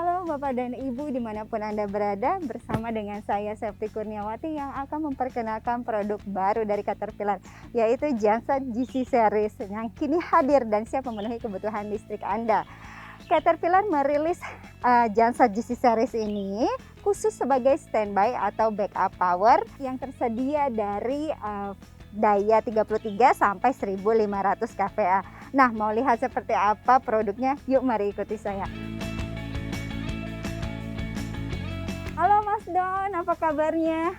Halo Bapak dan Ibu dimanapun Anda berada, bersama dengan saya Septi Kurniawati yang akan memperkenalkan produk baru dari Caterpillar, yaitu genset GC Series yang kini hadir dan siap memenuhi kebutuhan listrik Anda. Caterpillar merilis genset GC Series ini khusus sebagai standby atau backup power yang tersedia dari daya 33 sampai 1500 kVA. Nah, mau lihat seperti apa produknya? Yuk mari ikuti saya. Halo Mas Don, apa kabarnya?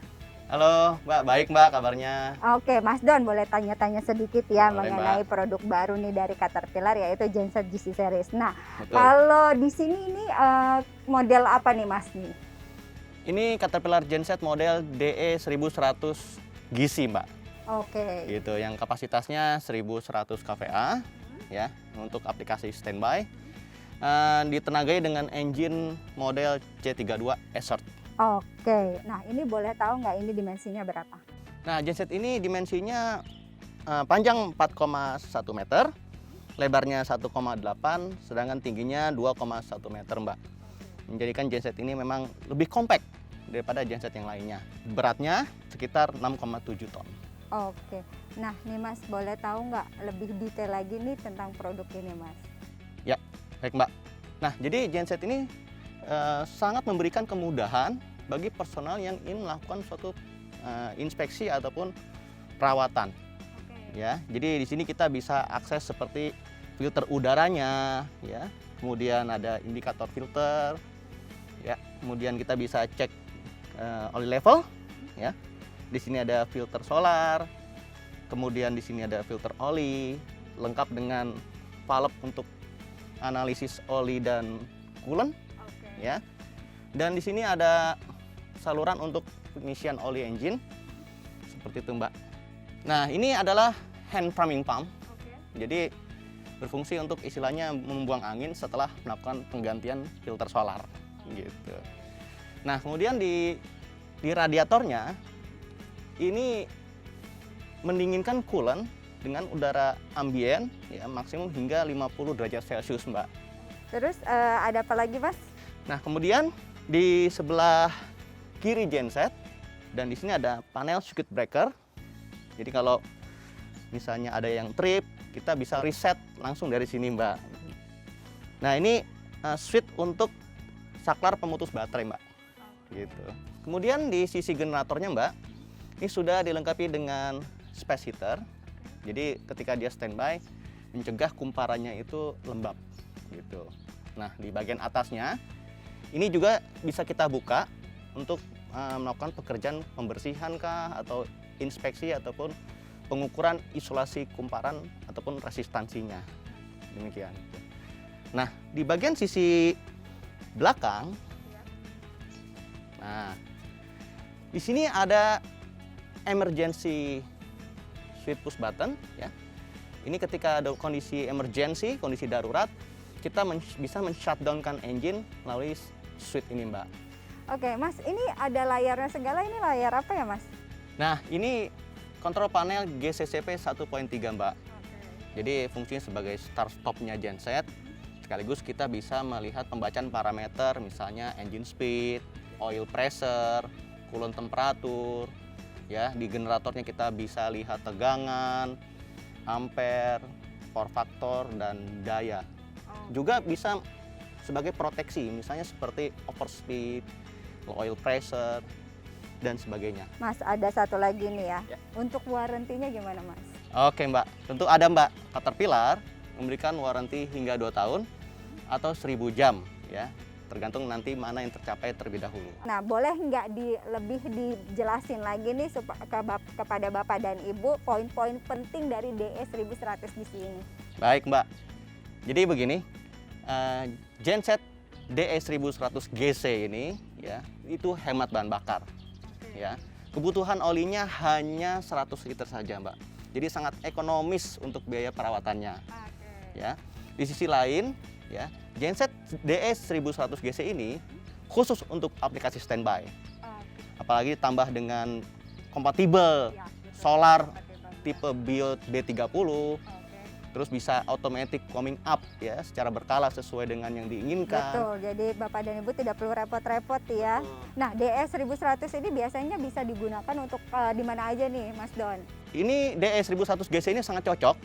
Halo Mbak, baik Mbak kabarnya. Oke, Mas Don boleh tanya-tanya sedikit ya Boleh, mengenai Mbak. produk baru nih dari Caterpillar, yaitu genset GC Series. Nah, Betul. kalau di sini ini model apa nih Mas nih? Ini Caterpillar genset model DE 1100 GC Mbak. Oke. Gitu, yang kapasitasnya 1100 kVA ya untuk aplikasi standby. Ditenagai dengan engine model C32 Assert. Oke. Nah, ini boleh tahu nggak ini dimensinya berapa? Nah, genset ini dimensinya panjang 4,1 meter, lebarnya 1,8, sedangkan tingginya 2,1 meter Mbak. Menjadikan genset ini memang lebih kompak daripada genset yang lainnya. Beratnya sekitar 6,7 ton. Oke. Nah, nih Mas, boleh tahu nggak lebih detail lagi nih tentang produk ini Mas? Ya, baik Mbak. Nah, jadi genset ini sangat memberikan kemudahan bagi personal yang ingin melakukan suatu inspeksi ataupun perawatan. Ya, jadi di sini kita bisa akses seperti filter udaranya, ya, kemudian ada indikator filter, ya, kemudian kita bisa cek oil level, ya. Di sini ada filter solar, kemudian di sini ada filter oli, lengkap dengan valve untuk analisis oli dan coolant, ya. Dan di sini ada saluran untuk pengisian oli engine, seperti itu Mbak. Nah, ini adalah hand priming pump, jadi berfungsi untuk istilahnya membuang angin setelah melakukan penggantian filter solar, gitu. Nah, kemudian di radiatornya ini mendinginkan coolant dengan udara ambien ya maksimum hingga 50 derajat Celcius Mbak. Terus ada apa lagi Mas? Nah, kemudian di sebelah kiri genset dan di sini ada panel circuit breaker. Jadi kalau misalnya ada yang trip, kita bisa reset langsung dari sini Mbak. Nah, ini switch untuk saklar pemutus baterai Mbak. Gitu. Kemudian di sisi generatornya Mbak, ini sudah dilengkapi dengan space heater. Jadi ketika dia standby, mencegah kumparannya itu lembab, gitu. Nah, di bagian atasnya, ini juga bisa kita buka untuk melakukan pekerjaan pembersihan kah, atau inspeksi, ataupun pengukuran isolasi kumparan ataupun resistansinya. Demikian. Nah, di bagian sisi belakang, nah, di sini ada emergency switch push button ya. Ini ketika ada kondisi emergency, kondisi darurat, kita bisa men-shutdown-kan engine melalui switch ini, Mbak. Oke, Mas, ini ada layarnya segala, ini layar apa ya, Mas? Nah, ini kontrol panel GCCP 1.3, Mbak. Jadi fungsinya sebagai start stop-nya genset. Sekaligus kita bisa melihat pembacaan parameter, misalnya engine speed, oil pressure, coolant temperatur. Ya, di generatornya kita bisa lihat tegangan, ampere, power factor, dan daya. Juga bisa sebagai proteksi, misalnya seperti overspeed, low oil pressure, dan sebagainya. Mas, ada satu lagi nih ya. Untuk warrantinya gimana Mas? Oke Mbak, tentu ada Mbak. Caterpillar memberikan warranti hingga 2 tahun atau 1000 jam ya. Tergantung nanti mana yang tercapai terlebih dahulu. Nah, boleh nggak lebih dijelasin lagi nih kepada Bapak dan Ibu poin-poin penting dari DE 1100 di sini? Baik Mbak, jadi begini, genset DE 1100 GC ini ya itu hemat bahan bakar. Ya, kebutuhan olinya hanya 100 liter saja Mbak. Jadi sangat ekonomis untuk biaya perawatannya. Ya, di sisi lain ya, genset DE 1100 GC ini khusus untuk aplikasi standby. Apalagi ditambah dengan kompatibel solar tipe Biot B30, Terus bisa automatic coming up ya, secara berkala sesuai dengan yang diinginkan. Betul, jadi Bapak dan Ibu tidak perlu repot-repot ya. Nah, DS 1100 ini biasanya bisa digunakan untuk di mana aja nih, Mas Don? Ini DS 1100 GC ini sangat cocok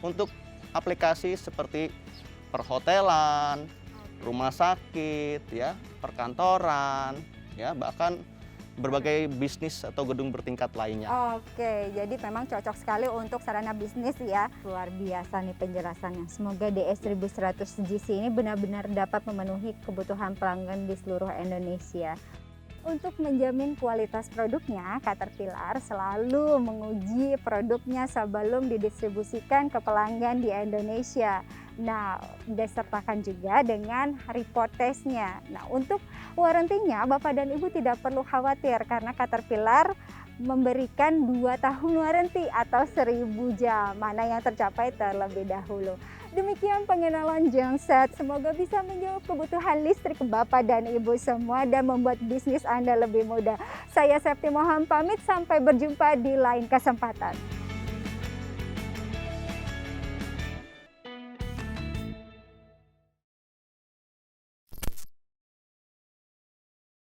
untuk aplikasi seperti perhotelan, rumah sakit, ya, perkantoran, ya, bahkan berbagai bisnis atau gedung bertingkat lainnya. Oke, jadi memang cocok sekali untuk sarana bisnis ya. Luar biasa nih penjelasannya. Semoga DS 1100 GC ini benar-benar dapat memenuhi kebutuhan pelanggan di seluruh Indonesia. Untuk menjamin kualitas produknya, Caterpillar selalu menguji produknya sebelum didistribusikan ke pelanggan di Indonesia. Nah, disertakan juga dengan report testnya. Nah, untuk warantinya, Bapak dan Ibu tidak perlu khawatir karena Caterpillar memberikan 2 tahun waranti atau 1000 jam, mana yang tercapai terlebih dahulu. Demikian pengenalan genset, semoga bisa menjawab kebutuhan listrik Bapak dan Ibu semua dan membuat bisnis Anda lebih mudah. Saya Septi Moham pamit, sampai berjumpa di lain kesempatan.